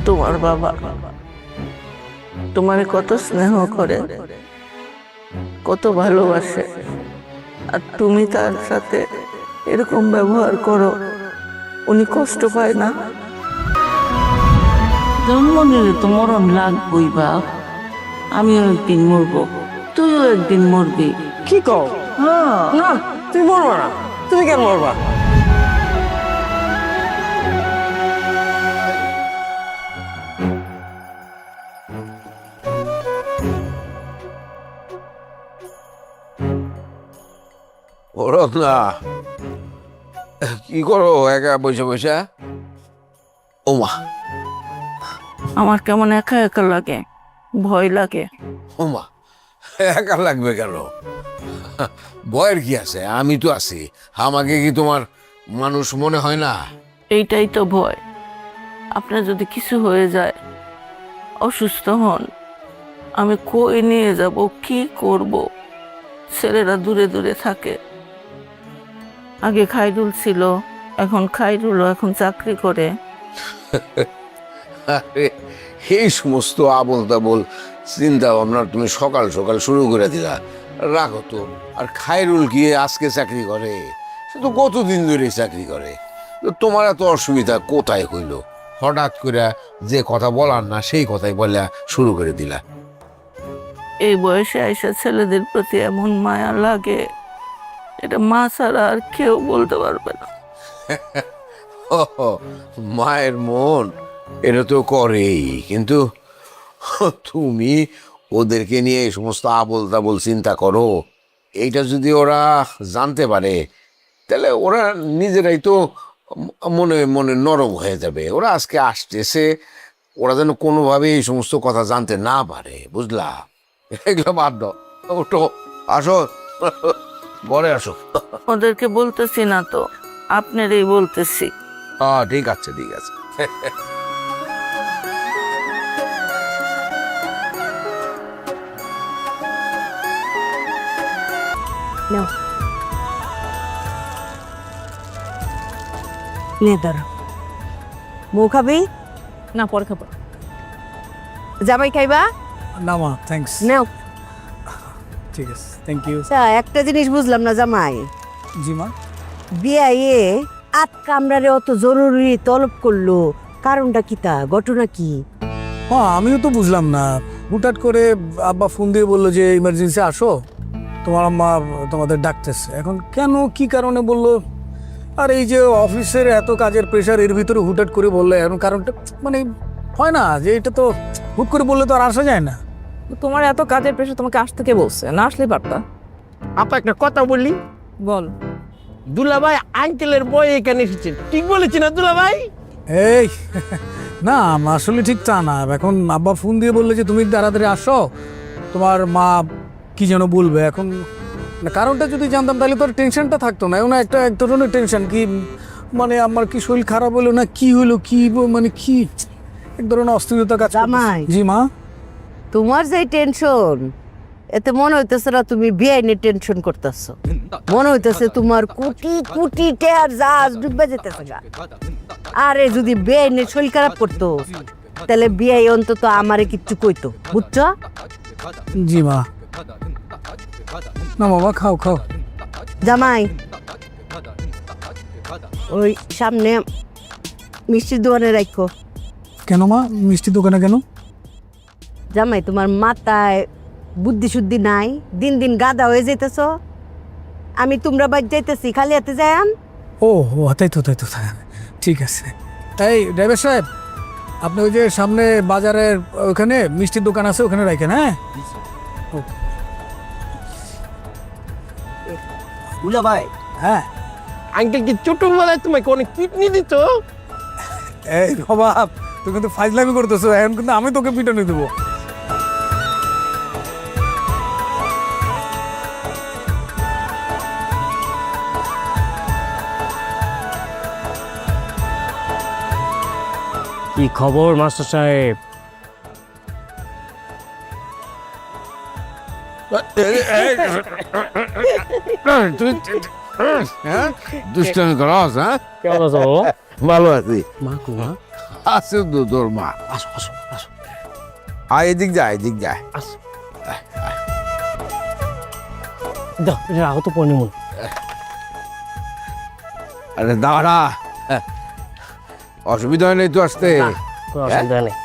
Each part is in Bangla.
তোমার বাবা তোমারে কত স্নেহ করে, কত ভালোবাসে, আর তুমি তার সাথে এরকম ব্যবহার করো, উনি কষ্ট পায় না? জন্ম নিলে তো মরণ লাগবই বাপ। আমিও একদিন মরবো, তুইও একদিন মরবি। কি কও? হ্যাঁ। না, তুমি মরবা না। তুমি কেন মরবা? ওরত না, কি করো একা বসে বসে? ওমা আমার কেমন একা একা লাগে, ভয় লাগে। ওমা, একা লাগবে কেন? ভয়ের কি আছে? আমি তো আছি। আমাকে কি তোমার মানুষ মনে হয় না? এইটাই তো ভয়, আপনার যদি কিছু হয়ে যায়, অসুস্থ হন, আমি কই নিয়ে যাব, কি করব? ছেলেরা দূরে দূরে থাকে। আগে খাইরুল ছিল, এখন খাইরুলও এখন চাকরি করে। আরে, এই সমস্ত আবল তাবল চিন্তা ভাবনা তুমি সকাল সকাল শুরু করে দিলা। রাখো তো। আর খায়রুল কি আজকে চাকরি করে? সে তো কতদিন ধরে চাকরি করে। তো তোমার এত অসুবিধা কোথায় হইল? হঠাৎ করে যে কথা বলার না সেই কথাই বলে শুরু করে দিলা। এই বয়সে আইসা ছেলেদের প্রতি এমন মায়া লাগে, এটা মা ছাড়া আর কেউ বলতে পারবে না। মায়ের মন এটা তো করেই, কিন্তু তুমি ওদেরকে নিয়ে এই সমস্ত আবল তাবল চিন্তা করো, এইটা যদি ওরা জানতে পারে তাহলে ওরা নিজেরাই তো মনে মনে নরম হয়ে যাবে। ওরা আজকে আসতেছে, ওরা যেন কোনোভাবে এই সমস্ত কথা জানতে না পারে, বুঝলা? এগুলো বাদ দাও, ওঠো, আসো, ঘরে আসো। ওদেরকে বলতেছি না তো, আপনারই বলতেছি। হ্যাঁ, ঠিক আছে, ঠিক আছে। নাও নে ধরো। মৌ খাবি? না, পরে খাবো। জামাই খাইবা? না মা, থ্যাঙ্কস। নাও। ঠিক আছে, থ্যাংক ইউ। আচ্ছা, একটা জিনিস বুঝলাম না জামাই, জি মা। বিয়ে আত কামরারে অত জরুরি তলব করলো, কারণটা কি? তা ঘটনা কি? হ্যাঁ, আমিও তো বুঝলাম না। হুটহাট করে আব্বা ফোন দিয়ে বললো যে ইমার্জেন্সি আসো, তোমার আম্মা তোমাদের ডাকতেছে। এখন কেন, কি কারণে বললো? আর এই যে অফিসের এত কাজের প্রেশার, এর ভিতরে হুটহাট করে বললে, এখন কারণটা মানে হয় না যে এটা তো হুট করে বললে তো আর আসা যায় না। তোমার এত কাজের প্রেশার, তোমাকে আসতে কে বলছে? না আসলেই পারতা। আপা একটা কথা বলি। বল। দুলাভাই আঙ্কেলের বই এখানে এসেছে, ঠিক বলেছি না দুলাভাই? এই না, আসলে ঠিক তা না। এখন আব্বা ফোন দিয়ে বললে যে তুমি তাড়াতাড়ি আসো, তোমার মা কি যেন বলবে। এখন না, কারণটা যদি জানতাম তাহলে তো আর টেনশনটা থাকতো না। এখন একটা এক ধরনের টেনশন, কি মানে আমার কি শরীর খারাপ হলো না কি হলো, কি মানে কি এক ধরনের অস্থিরতা কাজ করতেছে। জামাই। জি মা। তোমার যে টেনশন, এতে মনে হইতেছে না তুমি বিয়ে নিয়ে টেনশন করতেছো। মনে হইতেছে তোমার কোটি কোটি টাকার জাহাজ ডুবে যেতেছে গা। আরে যদি বিয়ে নিয়ে শরীর খারাপ করতো তাহলে বিয়ে অন্তত আমারে কিচ্ছু কইতো, বুঝছো? জি মা। না বাবা, খাও খাও। জামাই, ওই সামনে মিষ্টির দোকানে রাখো। কেন মা, মিষ্টি দোকানে কেন? জামাই, তোমার মাথায় বুদ্ধি শুদ্ধি নাই, দিন দিন গাদা হয়ে যাইতেছ। আমি তোমরা বাদ যাইতেছি, খালি হাতে যাই। ও ও, তাই তো, তাই তো, ঠিক আছে। এই ড্রাইভার সাহেব, আপনি ওই যে সামনে বাজারের ওখানে মিষ্টির দোকান আছে, ওখানে রাখেন। হ্যাঁ, দুলাভাই, হ্যাঁ। আঙ্কেল কি ছোটবেলায় তোমাকে অনেক কিডনি দিত? এই বাবা, তুই কিন্তু ফাইজলামি করতেছো, এখন কিন্তু আমি তোকে পিটানি দেবো। কি খবর মাস্টার সাহেব? তুমি হ্যাঁ দুষ্টামি করস হ্যাঁ কেমন আছো বাবা? ভালো আছি মা কো মা? আছে তো তোর মা আসো আসো আসো আয় এদিক যায় এদিক যায় আসো দাও এটা রাখো তো পড়ে মন। আরে দাঁড়া অসুবিধা হয় নাই তো আসতে কোনো অসুবিধা নেই।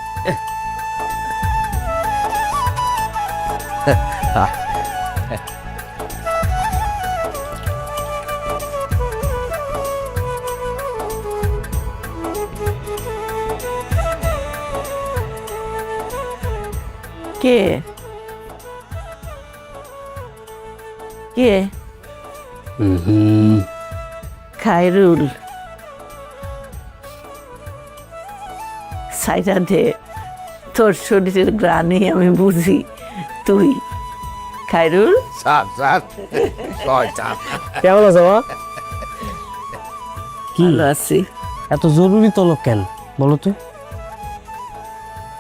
কে কে খায়রুল সাইডা দে, তোর শরীরের গ্রানি আমি বুঝি। তুই খায়রুল, সাত সাত ছয় চার কেমন আছো মা? কি ভালো আছি। এত জরুরি তলব কেন বলো তো?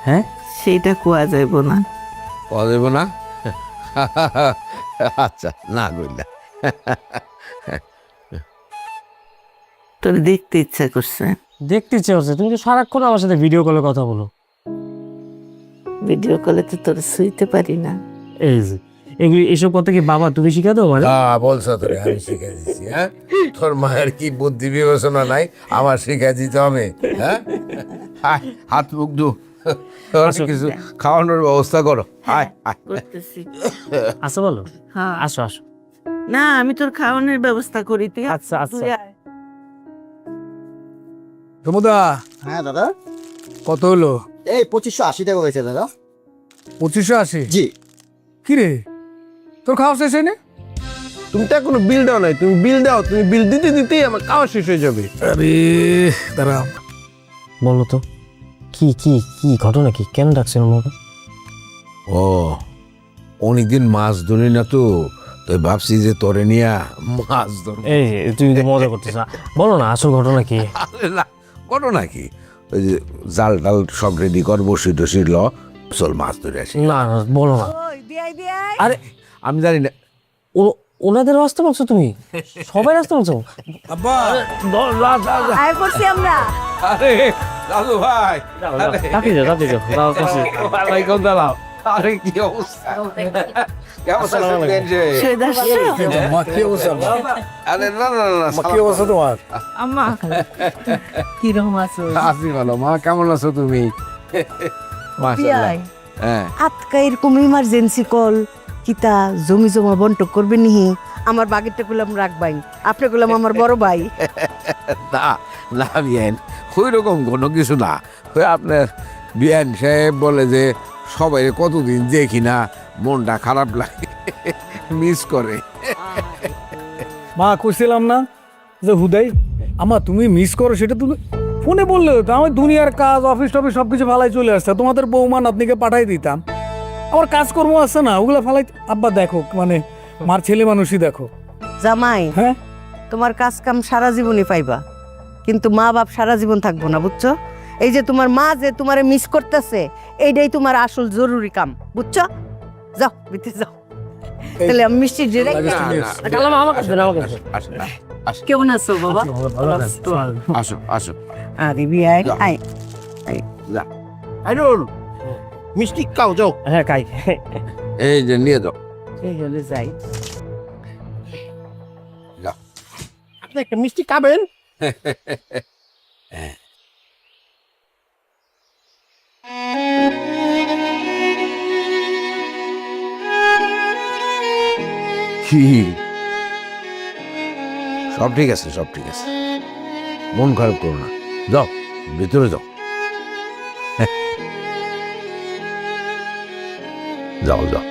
হ্যাঁ সেইটা কোয়া যাইব না। পাওয়া যাবে না আচ্ছা না কইলা তোর দেখতে ইচ্ছা করছে। দেখতে ইচ্ছে হচ্ছে, তুমি তো সারাক্ষণ আমার সাথে ভিডিও কলে কথা বলো। ভিডিও কলে তো তোর শুইতে পারি না। এই যে এগুলি এসব কথা কি বাবা তুমি শিখা দাও মানে? বলছো তোরে আমি শিখে দিচ্ছি হ্যাঁ তোর মায়ের কি বুদ্ধি বিবেচনা নাই আমার শিখে দিতে হবে হ্যাঁ আয়, হাত মুখ ধু তোর কিছু খাওয়ানোর ব্যবস্থা করো আয় আয় করতেছি। আসো বলো। হ্যাঁ, আসো আসো। না আমি তোর খাওয়ানোর ব্যবস্থা করি, তুই আচ্ছা, আচ্ছা। তুই আয়। সমুদা হ্যাঁ দাদা, কত হলো? এই 2580 টাকা হয়েছে দাদা। 2580? জি। কি রে তোর খাওয়া শেষ হয়নি? তুমি তো এখনো বিল দাও নাই, তুমি বিল দাও, তুমি বিল দিতে দিতেই আমার খাওয়া শেষ হয়ে যাবে। আরে দাঁড়া, বলো তো কি কি কি ঘটনা, কি কেন ডাকছেন আমাকে? ও অনেকদিন মাছ ধরি না তো তাই ভাবছি যে তোরে নিয়া মাছ ধরবো। এই যে তুমি তো মজা করতেছ, বলো না আসল ঘটনা কি? আরে না করো নাকি ওই যে জাল টাল সব রেডি কর বসি টসি ল চল মাছ ধরে আসি না না বলো না। ওই বিয়াই বিয়াই আরে আমি জানি না ওনাদের রাস্তা বলছো তুমি? সবাই রাস্তা বলছো? আব্বা আয় করছি আমরা। আরে দাদু ভাই তাতে যাও তাতে যাও দাও কাছে। ওয়ালাইকুম সালাম আরে কি অবস্থা কেমন আছেন বেঞ্জে সৈয়দ আসছো? মা কি অবস্থা আব্বা? আরে না না না মা কি অবস্থা তোমার? আম্মা কিরকম আছো? আছি ভালো মা কেমন আছো তুমি মাশাআল্লাহ বিয়াই হ্যাঁ আজকা এরকম ইমার্জেন্সি কল কিতা জমি জমা বন্টক করবে নিহি, আমার বাগেরটা গুলাম রাখবাই, আপনি গুলাম আমার বড় ভাই। না না বিয়ান ওই রকম কোনো কিছু না ওই আপনার বিয়ান সাহেব বলে যে সবাই কতদিন দেখি না মনটা খারাপ লাগে মিস করে মা কইছিলাম না যে হুদাই আমা তুমি মিস করো, সেটা তুমি ফোনে বললে হতো। আমি দুনিয়ার কাজ অফিস টফিস সব কিছু ফালাই চলে আসছে, তোমাদের বৌমা নাতনিকে পাঠাই দিতাম। আমার কাজকর্ম আছে না ওগুলো ফালাই। আব্বা দেখো মানে মার ছেলে মানুষই দেখো। জামাই হ্যাঁ তোমার কাজ কাম সারা জীবনই পাইবা, কিন্তু মা বাপ সারা জীবন থাকবো না, বুঝছো? এই যে তোমার মা যে তোমারে মিস করতেছে এইটাই তোমার আসল জরুরি কাম, বুঝছো? যাও ভিতরে যাও। তাহলে আমি মিষ্টি দিয়ে রাখি। না, না, কালাম আমার কাছে না, আমার কাছে। আসো আসো কেমন আছো বাবা? আসো আসো আরে বিয়াই যাও। আয়। আইনুল মিষ্টি খাও যাও। হ্যাঁ কাই এই যে নিয়ে যাও এই হলে যাই। যাও আপনি একটা মিষ্টি খাবেন? কি সব ঠিক আছে সব ঠিক আছে মন খারাপ করো না যাও ভিতরে যাও যাও যাও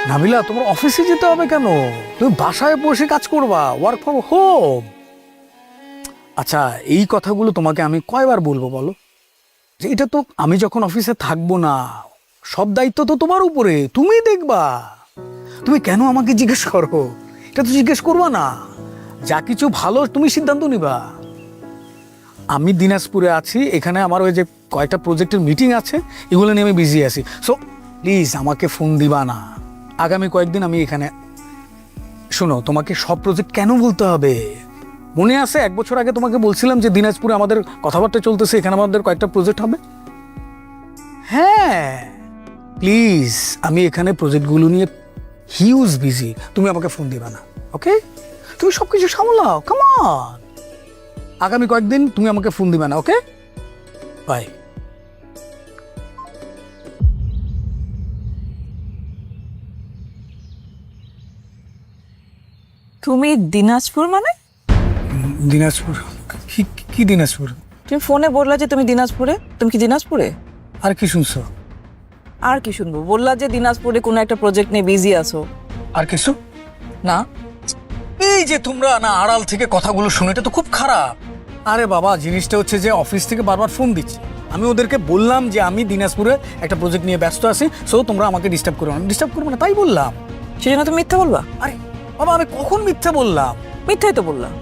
নাবিলা তোমার অফিসে যেতে হবে কেন? তুমি বাসায় বসে কাজ করবা, ওয়ার্ক ফ্রম হোম। আচ্ছা, এই কথাগুলো তোমাকে আমি কয়বার বলবো বলো? যে এটা তো আমি যখন অফিসে থাকবো না, সব দায়িত্ব তো তোমার উপরে, তুমি দেখবা। তুমি কেন আমাকে জিজ্ঞেস করো? এটা তো জিজ্ঞেস করবা না। যা কিছু ভালো তুমি সিদ্ধান্ত নিবা। আমি দিনাজপুরে আছি, এখানে আমার ওই যে কয়েকটা প্রজেক্টের মিটিং আছে, এগুলো নিয়ে আমি বিজি আছি। সো প্লিজ আমাকে ফোন দিবা না। আগামী কয়েকদিন আমি এখানে। শোনো, তোমাকে সব প্রজেক্ট কেন বলতে হবে? মনে আছে 1 বছর আগে তোমাকে বলছিলাম যে দিনাজপুরে আমাদের কথাবার্তা চলতেছে, এখানে আমাদের কয়েকটা প্রজেক্ট হবে। হ্যাঁ, প্লিজ, আমি এখানে প্রজেক্টগুলো নিয়ে হিউজ বিজি। তুমি আমাকে ফোন দিবা না, ওকে? তুমি সব কিছু সামলাও, কাম অন। আগামী কয়েকদিন তুমি আমাকে ফোন দিবে না, ওকে? বাই। তুমি দিনাজপুর মানে? দিনাজপুর? কি কি দিনাজপুর? তুমি ফোনে বললা যে তুমি দিনাজপুরে। তুমি কি দিনাজপুরে? আর কি শুনছো? আর কি শুনবো? বললা যে দিনাজপুরে কোনো একটা প্রজেক্ট নিয়ে বিজি আছো। আর কিছু না? এই যে তোমরা না আড়াল থেকে কথাগুলো শুনে, এটা তো খুব খারাপ। আরে বাবা, জিনিসটা হচ্ছে যে অফিস থেকে বারবার ফোন দিচ্ছে। আমি ওদেরকে বললাম যে আমি দিনাজপুরে একটা প্রজেক্ট নিয়ে ব্যস্ত আছি, সো তোমরা আমাকে ডিস্টার্ব করো না। ডিস্টার্ব করবো না তাই বললাম। সেজন্য তুমি মিথ্যা বলবা? আরে বাবা, আমি কখন মিথ্যে বললাম? মিথ্যাই তো বললাম।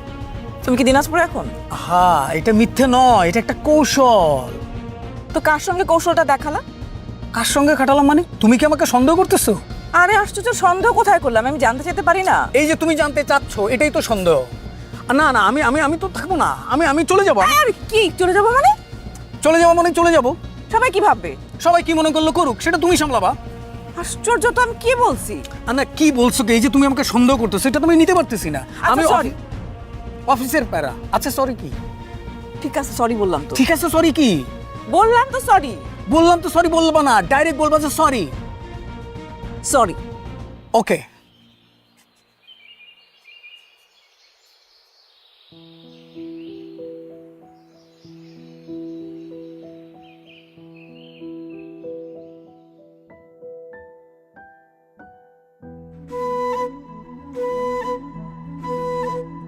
তুমি কি দিনাজপুরে এখন? হ্যাঁ, এটা মিথ্যে নয়, এটা একটা কৌশল। তো কার সঙ্গে কৌশলটা দেখালা? কার সঙ্গে খাটালাম মানে? তুমি কি আমাকে সন্দেহ করতেছো? আরে আশ্চর্য, সন্দেহ কোথায় করলাম? আমি জানতে চাইতে পারি না? এই যে তুমি জানতে চাচ্ছ, এটাই তো সন্দেহ। না না, আমি আমি আমি তো থাকবো না, আমি চলে যাবো। আর কি চলে যাবো মানে? চলে যাবো মানে চলে যাবো। সবাই কি ভাববে? সবাই কি মনে করলো করুক, সেটা তুমি সামলাবা। আশ্চর্য, তো আমি কি বলছি? আর না, কি বলছো কি? এই যে তুমি আমাকে সন্দেহ করতেছো, এটা তুমি নিতে পারতেছি না। আমি সরি। অফিসের প্যারা। আচ্ছা সরি কি? ঠিক আছে, সরি বললাম তো। ঠিক আছে, সরি কি? বললাম তো সরি। বললাম তো সরি বলবা না, ডাইরেক্ট বলবা যে সরি। সরি। ওকে।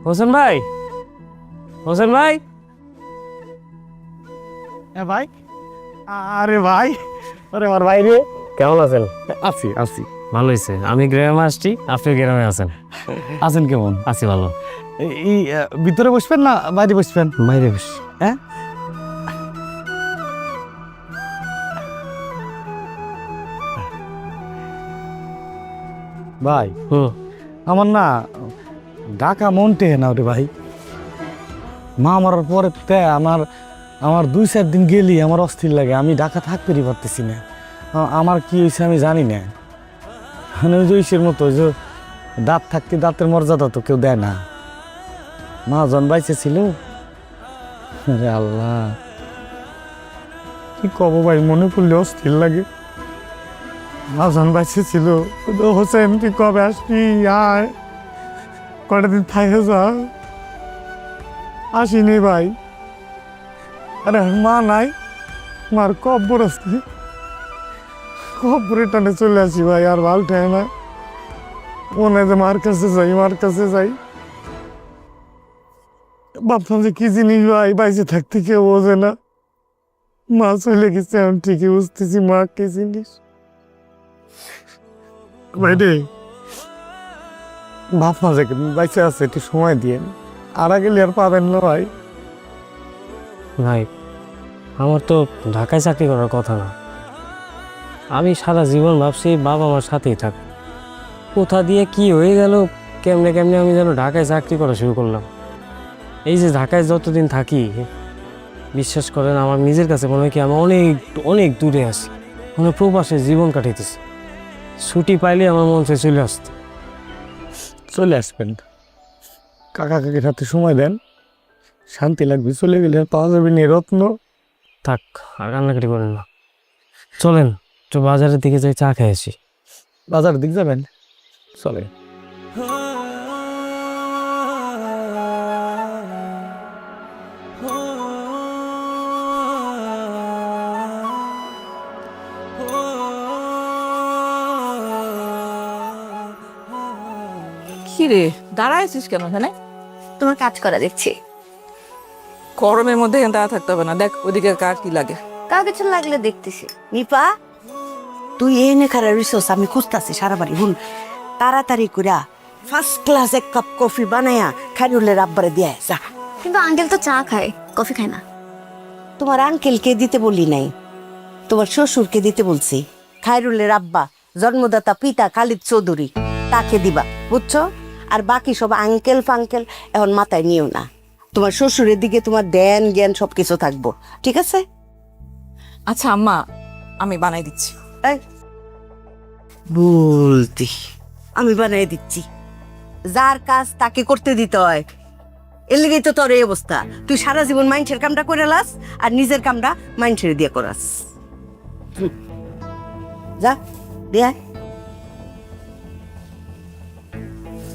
হোসেন ভাই, হোসেন ভাই। হ্যাঁ ভাই। আরে ভাই, আরে আমার ভাই রে। কেমন আছেন? আছি আছি। ভালো হয়েছে, আমি গ্রামে আসছি, আপনি গ্রামে আছেন। আছেন কেমন? আছি ভালো। এই ভিতরে বসবেন না বাইরে বসবেন? বাইরে বেশ। হ্যাঁ, ভাই আমার না ঢাকা মন টেহে না রে ভাই। মা মরার পরে আমার 2-4 দিন গেলি আমার অস্থির লাগে। আমি ঢাকা থাকতেই পারতেছি না। আমার কি হয়েছে আমি জানি না। মানে ওই যে ইসের মতো, ওই যে দাঁত থাকতে দাঁতের মর্যাদা তো কেউ দেয় না। মা জন বাইচে ছিল। আরে আল্লাহ, কি কব ভাই, মনে পড়লে অস্থির লাগে। মা জন বাইচে ছিল। হোসেন তুই কবে আসবি? আয়, কটা দিন থাকে যা। আসিনি ভাই। আরে মা নাই, মার কব্বর আসছে, কব্বরের টানে চলে আসি ভাই। আর ভাল ঠায় না, মনে হয় যে মার কাছে যাই, মার কাছে যাই। ভাবতাম যে কি জিনিস ভাই, বাইসে থাকতে কেউ বোঝে না। মা চলে গেছে, আমি ঠিকই বুঝতেছি মা কি জিনিস। ভাই রে, বাপ মা যে বাইসে আছে, একটু সময় দিয়ে আর গেলে আর পাবেন না ভাই। ভাই, আমার তো ঢাকায় চাকরি করার কথা না। আমি সারা জীবন ভাবছি বাবা আমার সাথেই থাক। কোথা দিয়ে কি হয়ে গেল, কেমনে কেমনে আমি যেন ঢাকায় চাকরি করা শুরু করলাম। এই যে ঢাকায় যতদিন থাকি, বিশ্বাস করেন আমার নিজের কাছে মনে হয় কি আমি অনেক অনেক দূরে আছি, মানে প্রবাসে জীবন কাটাইতেছি। ছুটি পাইলে আমার মন চাই চলে আসতে। চলে আসবেন, কাকা কাকির হাতে সময় দেন, শান্তি লাগবে। চলে গেলে আর পাওয়া যাবে নি রত্ন। থাক, আর কান্নাকাটি করেন না, চলেন তো বাজারের দিকে যাই, চা খেয়ে আসি। বাজারের দিক যাবেন? চলে। কি রে, দাঁড়াইছিস কেন এখানে? তোমার কাজ করা দেখছি। গরমের মধ্যে এখানে দাঁড়া থাকতে হবে না, দেখ ওইদিকে কার কি লাগে। কাগজ লাগলে দেখতেছি। নিপা, তুই এনে খারা রিসোর্স আমি খুঁজতাছি সারা বাড়ি। হুন, তাড়াতাড়ি কইরা ফার্স্ট ক্লাস এক কাপ কফি বানায়া খাইরুলের আব্বারে দিয়ে যা। কিন্তু আঙ্কেল তো চা খায়, কফি খায় না। তোমার আঙ্কেলকে দিতে বলি নাই, তোমার শ্বশুরকে দিতে বলছি। খাইরুলের আব্বা জন্মদাতা পিতা খালিদ চৌধুরী, তাকে দিবা, বুঝছো? আর বাকি সব আঙ্কেল ফাঙ্কেল এখন মাথায় নিও না। তোমার শ্বশুরের দিকে তোমার ধ্যান জ্ঞান সবকিছু থাকবো, ঠিক আছে? আচ্ছা আম্মা, আমি বানাই দিচ্ছি। এই, বলতি আমি বানিয়ে দিচ্ছি। যার কাজ তাকে করতে দিতে হয়, এর লেগেই তো তোর এই অবস্থা। তুই সারা জীবন মাইন্ডের কামটা করে লাস আর নিজের কামটা মাইন্ডের দিয়ে করাস। যা দিয়ে আয়।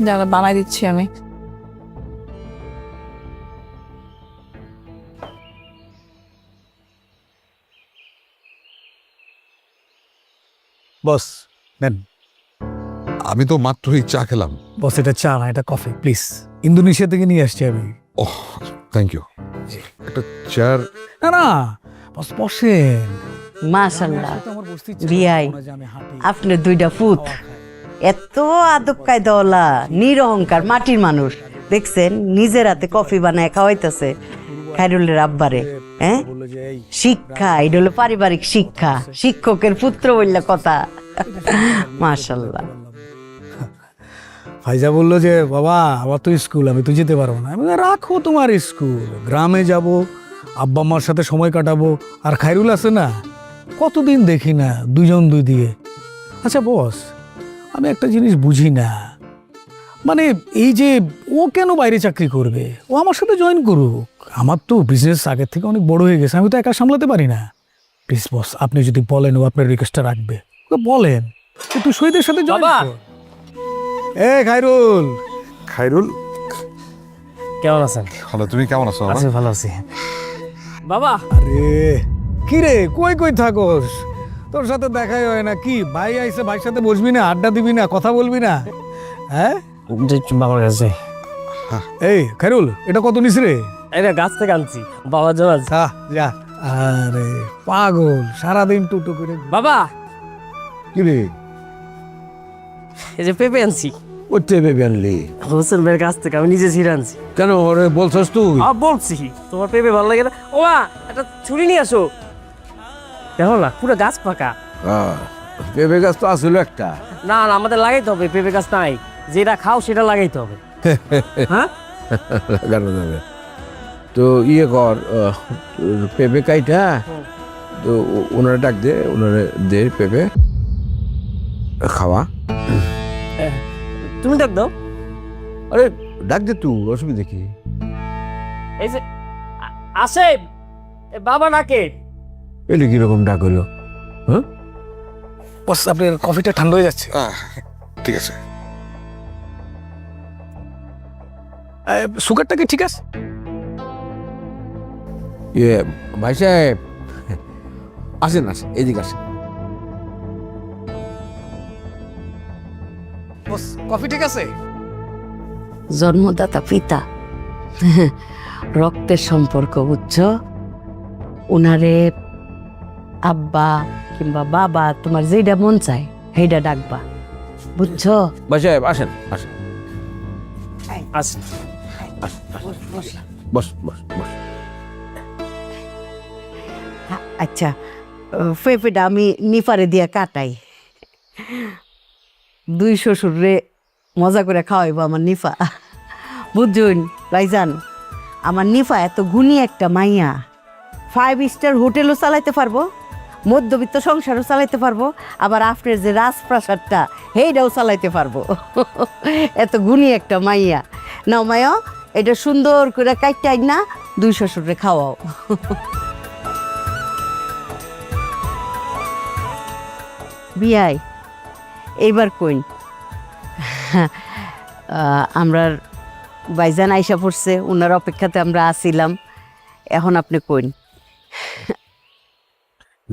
যারা বানাই দিচ্ছি আমি। বস নেন। আমি তো মাত্রই চা খেলাম। বস এটা চা না, এটা কফি প্লিজ। ইন্দোনেশিয়া থেকে নিয়ে আসছি আমি। ওহ, থ্যাংক ইউ। একটা চেয়ার। না না বস বসেন। মাশাআল্লাহ, আমার বসতে ইচ্ছে বিয়াই, করে না যে আমি হাঁটি। আপনার দুইটা ফুট এত আদব কায়দাওয়ালা, নিরহংকার মাটির মানুষ। দেখছেন নিজের হাতে কফি বানায় খাওয়াইতেছে খাইরুলের আব্বারে। হ্যাঁ, বললো যে এই শিক্ষা, এটা হলো পারিবারিক শিক্ষা। শিক্ষকের পুত্র বললে কথা। মাশাআল্লাহ। ফাইজা বললো যে বাবা আবার তো স্কুল, আমি তো যেতে পারবো না। আমি বললাম, রাখো তোমার স্কুল, গ্রামে যাব, আব্বা মার সাথে সময় কাটাবো। আর খাইরুল আছে না, কতদিন দেখি না, দুজন দুই দিয়ে। আচ্ছা বস, আমি একটা জিনিস বুঝি না, মানে এই যে ও কেন বাইরে চাকরি করবে? ও আমার সাথে জয়েন করুক। আমার তো বিজনেস আগের থেকে অনেক বড় হয়ে গেছে, আমি তো একা সামলাতে পারি না। প্লিজ বস, আপনি যদি বলেন ও আপনার রিকোয়েস্টটা রাখবে, ওকে বলেন একটু শহীদের সাথে জয়েন বাবা! কর। এ খাইরুল, খাইরুল, কেমন আছেন? ভালো। তুমি কেমন আছো? আছি, ভালো আছি। বাবা, আরে কি রে, কই কই থাকোস? তোর সাথে দেখাই হয় না। কি ভাই আইছে, ভাইয়ের সাথে বসবি না, আড্ডা দিবি না, কথা বলবি না? হ্যাঁ বাবার কাছে এই খাইরুল, এটা কত নিস রে? এটা গাছ থেকে আনছি বাবার জন্য। যা। আরে পাগল, সারাদিন টুটু করে। বাবা, কি রে, এই যে পেঁপে আনছি ওতে ভেবে আনলি হোসেন ভাইয়ের কাছ থেকে, আমি নিজে ছিঁড়ে আনছি। কেন? ওরে বলছস তুই? বলছি তোমার পেঁপে ভালো লাগে না। ও মা, একটা ছুরি নিয়ে আসো। দেখো না, পুরো গাছ পাকা। পেঁপে গাছ তো আসলে একটা। না না, আমাদের লাগাইতে হবে, পেঁপে গাছ নাই। যেটা খাও সেটা লাগাইতে হবে। হ্যাঁ, লাগানো যাবে তো। ইয়ে কর, পেঁপে কাইটা তো ওনারা ডাক দে, ওনারা দে পেঁপে খাওয়া। তুমি দেখ দাও। আরে ডাক দে তুই, অসুবিধা কি? এই যে আসে বাবা নাকে। এলে কিরকম ডাক হলো? হ্যাঁ বস, আপনার কফিটা ঠান্ডা হয়ে যাচ্ছে। ঠিক আছে। সুগারটা কি ঠিক আছে? ইয়ে ভাই সাহেব, আসেন আসেন, এদিকে আসেন। বস কফি ঠিক আছে? জন্মদাতা পিতা, রক্তের সম্পর্ক, বুঝছো? উনারে আব্বা কিংবা বাবা, তোমার যেটা মন চায় সেইটা ডাকবা, বুঝছো? ভাই সাহেব আসেন আসেন আসেন। বস বস বস। আচ্ছা, পেঁপেটা আমি নিফারে দিয়া কাটাই। দুই শ্বশুরে মজা করে খাওয়াইব আমার নিফা, বুঝুন ভাইজান। আমার নিফা এত গুণী একটা মাইয়া, 5 স্টার হোটেলও চালাইতে পারবো, মধ্যবিত্ত সংসারও চালাইতে পারবো, আবার আপনার যে রাজপ্রাসাদটা সেইটাও চালাইতে পারবো। এত গুণী একটা মাইয়া। নাও মায়া, এটা সুন্দর করে কাটটাই না দুই শ্বশুরে খাওয়াও। বিয়াই, এইবার কইন আমরা বাইজান আইসা পড়ছে, ওনার অপেক্ষাতে আমরা আসিলাম, এখন আপনি কইন।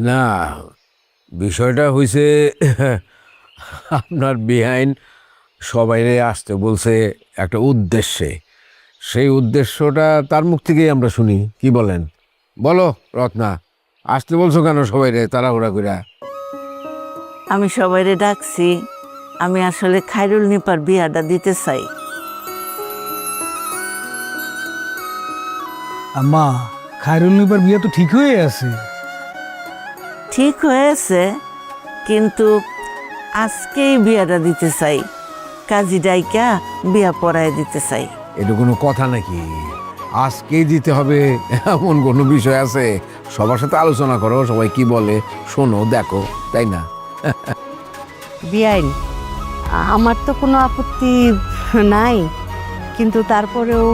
না, বিষয়টা হয়েছে আপনার বিহাইন সবাইরে আসতে বলছে একটা উদ্দেশ্যে, সেই উদ্দেশ্যটা তার মুখ থেকেই আমরা শুনি, কি বলেন? বলো রত্না, আসতে বলছো কেন সবাই রে তাড়াহুড়া কইরা? আমি সবাইরে ডাকছি, আমি আসলে খায়রুল নিপার বিয়াটা দিতে চাই। আম্মা, খায়রুল নিপার বিয়ে তো ঠিক হয়ে আছে। ঠিক হয়েছে, কিন্তু আজকেই বিয়াটা দিতে চাই, কাজী ডাইকা বিয়া পড়ায় দিতে চাই। এটা কোনো কথা নাকি? আজকেই দিতে হবে এমন কোনো বিষয় আছে? সবার সাথে আলোচনা করো, সবাই কি বলে শোনো, দেখো, তাই না? বিয়াইন, আমার তো কোনো আপত্তি নাই, কিন্তু তারপরেও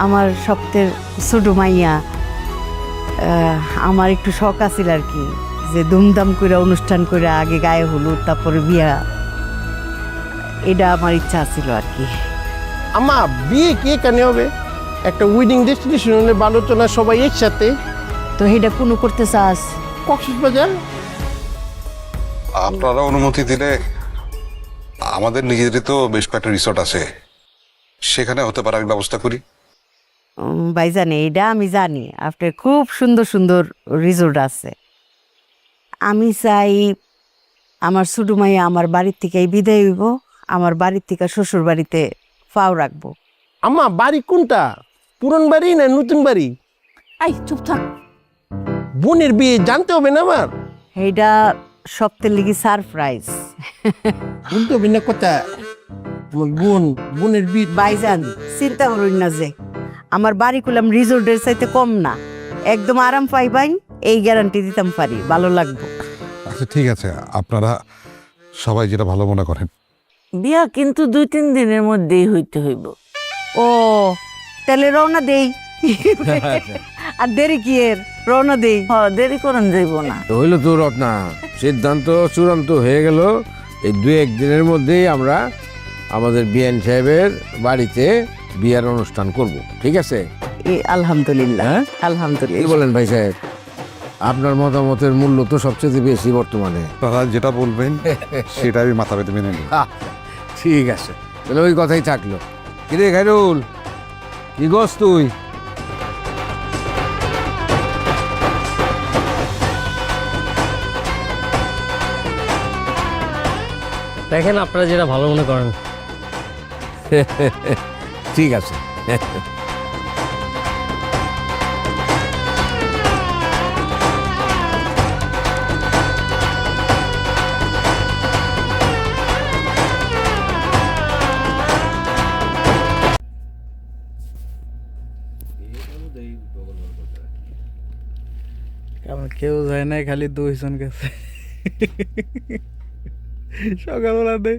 আমার সপ্তের ছোট মাইয়া, আমার একটু শখ আছিল আর কি, যে দুমদাম করে অনুষ্ঠান করে আগে গায়ে হলুদ তারপরে বিয়া, এটা আমার ইচ্ছা ছিল আর কি। আমা, বিয়ে কে কেন হবে? একটা উইডিং ডেস্টিনেশন হলে আলোচনা সবাই একসাথে। তো এটা কোনো করতে চাস? কক্সবাজার। আপনারা অনুমতি দিলে আমাদের নিজেদেরই তো বেশ কয়েকটা রিসোর্ট আছে, সেখানে হতে পারে আমি ব্যবস্থা করি। ভাইজান, এইটা আমি জানি আপনার খুব সুন্দর সুন্দর রিসোর্ট আছে। আমি চাই আমার ছোট মাইয়া আমার বাড়ির থেকে বিদায় হইব, আমার বাড়ির থেকে শ্বশুর বাড়িতে পাও রাখবো। আমা, বাড়ি কোনটা? পুরন বাড়ি না নতুন বাড়ি? আই চুপ থাক। বোনের বিয়ে জানতে হবে না আমার? এইটা সপ্তাহের লিগে সারপ্রাইজ। বলতে হবে না কথা। আমার বোনের বিয়ে। ভাইজান, চিন্তা করুন না, যে আমার বাড়ি করলাম রিসোর্টের চাইতে কম না, একদম আরাম পাইবাই, এই গ্যারান্টি দিতাম পারি, ভালো লাগবে। আচ্ছা ঠিক আছে, আপনারা সবাই যেটা ভালো মনে করেন। বিয়া কিন্তু 2-3 দিনের মধ্যেই হইতে হইব। ও, তাহলে রওনা দেই। আর দেরি কি এর, রওনা দেই। দেরি করেন যাইব না। তো হইলো তো রত্না, সিদ্ধান্ত চূড়ান্ত হয়ে গেল। এই 2-1 দিনের মধ্যেই আমরা আমাদের বিএন সাহেবের বাড়িতে বিয়ার অনুষ্ঠান করব, ঠিক আছে? আলহামদুলিল্লাহ, হ্যাঁ? কি আলহামদুলিল্লাহ। বলেন ভাই সাহেব? আপনার মতামতের মূল্য তো সবচেয়ে বেশি বর্তমানে। তারা যেটা বলবেন সেটা আমি মাথা পেতে মেনে নিই। ঠিক আছে, তাহলে ওই কথাই থাকলো। কিরে খায়রুল, কি গছ তুই? দেখেন আপনারা যেটা ভালো মনে করেন। ঠিক আছে। কেউ যায় নাই, খালি 2 জন গেছে। সকালবেলাতে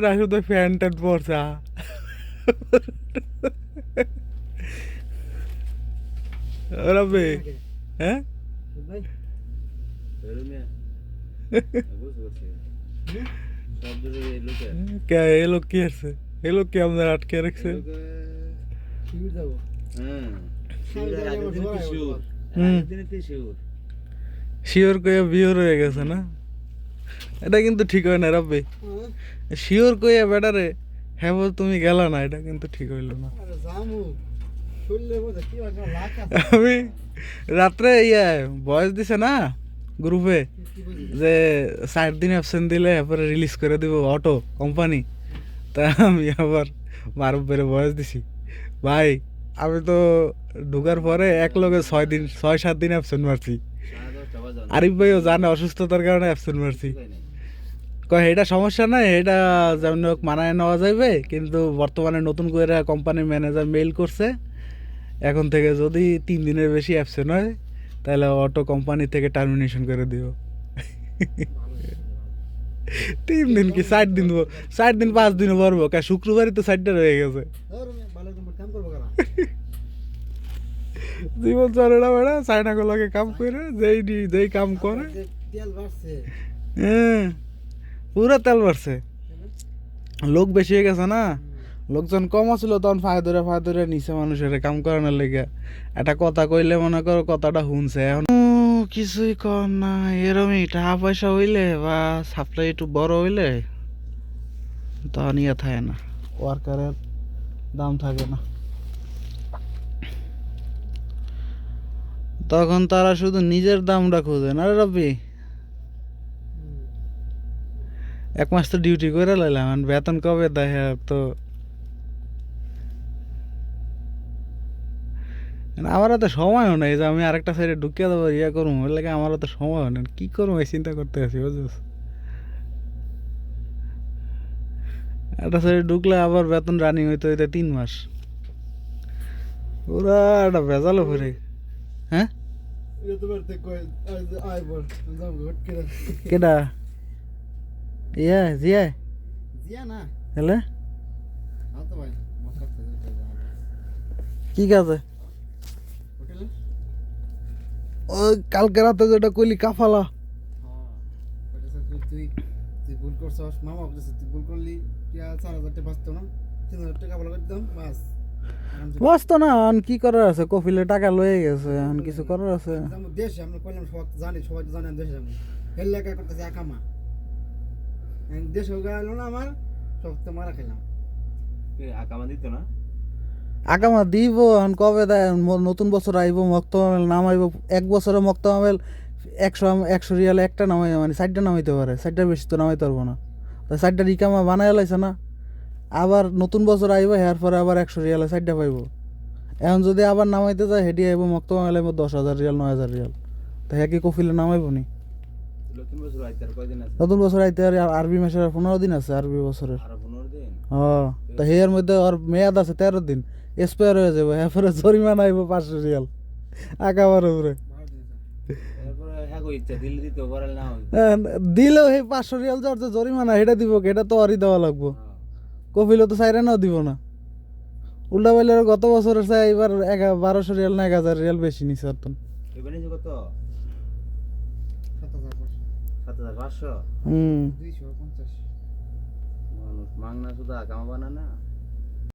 রাশুদই ফ্যান ট্যান পড়ছে। রাবে, হ্যাঁ কে এলো? কি আছে এলো? কি আপনার আটকে রাখছে? শিওর কইয়া বিওর হয়ে গেছে না? এটা কিন্তু ঠিক হয় না রাব্বে। শিওর কইয়া বেটারে হ্যাঁ বল তুমি গেলা না, এটা কিন্তু ঠিক হইল না। আমি রাত্রে ভয়েস দিছে না গ্রুপে, যে 4 দিন অ্যাবসেন্ট দিলে এরপরে রিলিজ করে দিব অটো কোম্পানি। তা আমি আবার মারুফের ভয়েস দিছি, ভাই আমি তো ঢুকার পরে এক লগে 6-7 দিন অ্যাবসেন্ট মারছি। আরিফ ভাইও জানে অসুস্থতার কারণে অ্যাবসেন্ট মারছি। কয় এটা সমস্যা নাই, এটা যেমন হোক মানায় নেওয়া যাবে, কিন্তু বর্তমানে নতুন করে কোম্পানির ম্যানেজার মেইল করছে, এখন থেকে যদি 3 দিনের বেশি অ্যাবসেন্ট হয় তাহলে অটো কোম্পানি থেকে টার্মিনেশন করে দিও। 3 দিন কি 4 দিন? 4 দিন 5 দিনও পারবো, শুক্রবারই তো 4টা রয়ে গেছে। জীবন চলে না বেড়া, চায়নাগুলোকে কাম করে যেই কাম করে। হ্যাঁ, পুরো তেল বাড়ছে, লোক বেশি হয়ে গেছে না। লোকজন কম আছিল তখন ফায় ধরে নিচে মানুষের কাম করানোর লেগে। একটা কথা কইলে মনে করো কথাটা শুনছে। এখন কিছুই কর না, এরমই টাকা পয়সা হইলে বা সাপ্লাই একটু বড় হইলে তখন ইয়ে থাকে না, ওয়ার্কারের দাম থাকে না, তখন তারা শুধু নিজের দামটা খোঁজে না রে রব্বি। 1 মাস তো ডিউটি করে লাইলাম, আর বেতন কবে দেয় তো আমার তো সময়ও নেই যে আমি আরেকটা সাইডে ঢুকিয়ে দেবো, ইয়ে করবো, ওর লাগে আমারও তো সময়ও নেই, কী করবো এই চিন্তা করতে আছি বুঝছিস। একটা সাইডে ঢুকলে আবার বেতন রানিং হইতে হইতে 3 মাস, ওরা একটা ভেজালো করে। হ্যাঁ কেডা ইয়া জিয়া না হলে তো ভাই কি কাজে? ওই কালকে রাতে যেটা কইলি কাফালা, তুই ভুল করছস, মামা বলতেছে তুই ভুল করলি, 4,000 টাকা বাঁচতো না, 3,000 টাকা বলে করে দিতাম বাস। বাঁচতো না, আন কি করার আছে, কফিলে টাকা লয়ে গেছে, আন কিছু করার আছে? দেশে আমরা কইলাম সবাই জানি, সবাই তো জানেন দেশে যাবো, এর লেখা করতেছে একামা, দেশে গেল না আমার সব তো মারা খেলাম। আগামা দিব, আন কবে দেয়? নতুন বছর আইব, মক্তমামেল নামাইব, 1 বছরে মক্তমামেল 100 রিয়ালে একটা নামাই, মানে 4টা নামাইতে পারে, 4টার বেশি তো নামাইতে পারবো না, 4টা রিকামা বানাই লাইছে না। আবার নতুন বছর আইব, এর পরে আবার 100 রিয়ালে 4টা পাইব। এখন যদি আবার নামাইতে যায়, হেডি আইব মক্তমামেল আইব 10,000 রিয়াল 9,000 রিয়াল, তো হ্যাঁ কি কফিলে নামাইব নি? নতুন বছর আইতে আর আরবি মাসের 15 দিন আছে, আরবি বছরের। তো এর মধ্যে ওর মেয়াদ আছে 13 দিন, এক্সপায়ার হয়ে যাবে, এরপরে জরিমানা আইব 500 রিয়াল আকাবার উপরে। দিলেও সেই 500 রিয়াল যার যে জরিমানা সেটা দিব, এটা তো আরই দেওয়া লাগবো, কফিলও তো সাইরেনাও দিব না। উল্টা পাইলে গত বছরের চাই এবার 1200 রিয়াল না 1000 রিয়াল বেশি নিছে। অর্থন দুইশো 50 মাংনা শুধু কামা বানা না।